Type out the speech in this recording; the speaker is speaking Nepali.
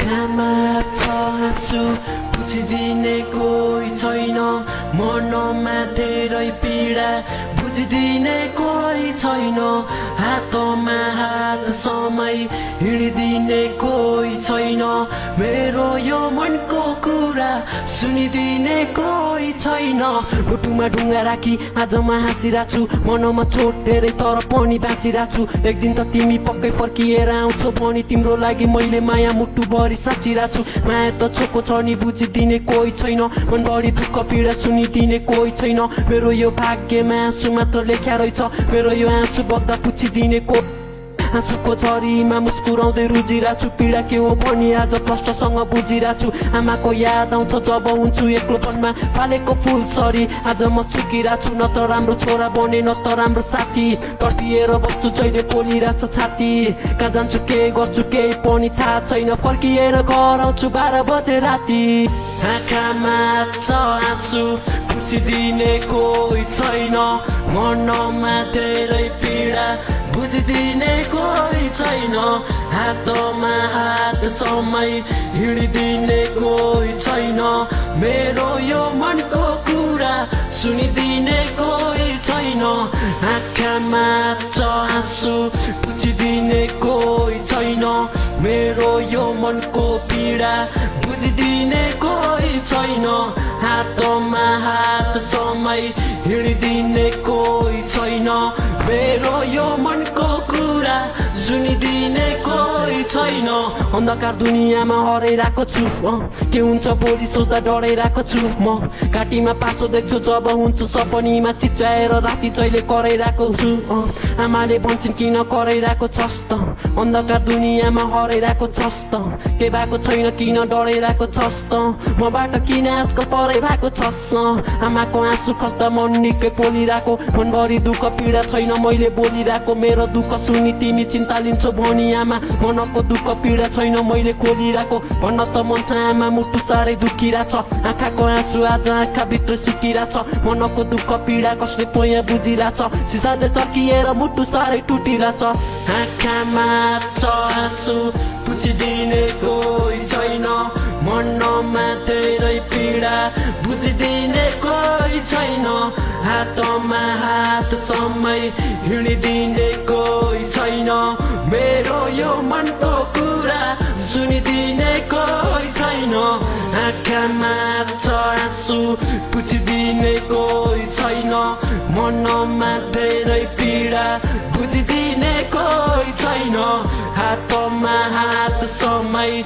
आँखामा छ आँसु बुझिदिने कोही छैन मनमा धेरै पीडा बुझिदिने कोही छैन हातमा हात समाई हिँडिदिने कोही छैन मेरो यो मनको कुरा सुनिदिने कोही छैन मुटुमा ढुङ्गा राखी आज म हाँसिरहेको छु मनमा चोट धेरै तर पनि बाँचिरहेको छु एक दिन त तिमी पक्कै फर्किएर आउँछौ पनि तिम्रो लागि मैले माया मुटुभरि साँचिरहेको छु माया त छोको छ नि बुझिदिने कोही छैन मनभरि दुःख पीडा सुनिदिने कोही छैन मेरो यो भाग्यमा आँसु मात्र लेख्या रहेछ मेरो यो आँसु बग्दा पुछिदिने को आँसुको झरीमा मुस्कुराउँदै रुजिरहेको छु पीडा के हो भनी आज प्रष्टसँग बुझिरहेको छु आमाको याद आउँछ जब हुन्छु एक्लोपनमा फालेको फुल सरी आज म सुकिरहेको छु न त राम्रो छोरा बने न त राम्रो साथी तर्पिएर बस्छु जहिले पोलिरहेछ छाती कहाँ जान्छु के गर्छु केही पनि थाहा छैन फर्किएर घर आउँछु 12 बजे राति आँखामा छ आँसु बुझिदिने कोही छैन मनमा धेरै पीडा बुझिदिने कोही छैन हातमा हात समाई हिँडिदिने कोही छैन मेरो यो मनको कुरा सुनिदिने कोही छैन आँखामा छ आँसु बुझिदिने कोही छैन मेरो यो मनको पीडा बुझिदिने कोही छैन हातमा हात समाई हिँडिदिने कोही छैन मेरो यो मनको कुरा सुनिदिने कोही छैन अन्धकार दुनियाँमा हराइरहेको छु के हुन्छ भोलि सोच्दा डराइरहेको छु म घाँटीमा पासो देख्छु जब हुन्छु सपनीमा चिच्याएर राति जहिले कराइरहेको छु आमाले भन्छन् किन कराइरहेको छस् त अन्धकार दुनियाँमा हराइरहेको छस् त के भएको छैन किन डराइरहेको छस् त मबाट किन आजकल पराइ भएको छस् आमाको आँसु खस्दा मन निकै पोलिरहेको मनभरि दुःख पीडा छैन मैले बोलिरहेको मेरो दुःख सुनि तिमी चिन्ता लिन्छौ भनी आमा मनको दुःख पीडा छैन मैले खोलिरहेको भन्न त मन छ आमा मुटु साह्रै दुखिरहेछ आँखाको आँसु आज आँखाभित्र सुकिरहेछ मनको दुःख पीडा कसले पोया बुझिरहेछ सिसा चाहिँ चर्किएर मुटु साह्रै टुटिरहेछ आँखामा छ आँसु बुझिदिने कोही छैन मनमा धेरै पीडा बुझिदिने कोही छैन हातमा हात समाई हिँडिदिने कोही छैन मेरो यो मनको कुरा सुनिदिने कोही छैन आँखामा छ आँसु बुझिदिने कोही छैन मनमा धेरै पीडा बुझिदिने कोही छैन हातमा हात समाई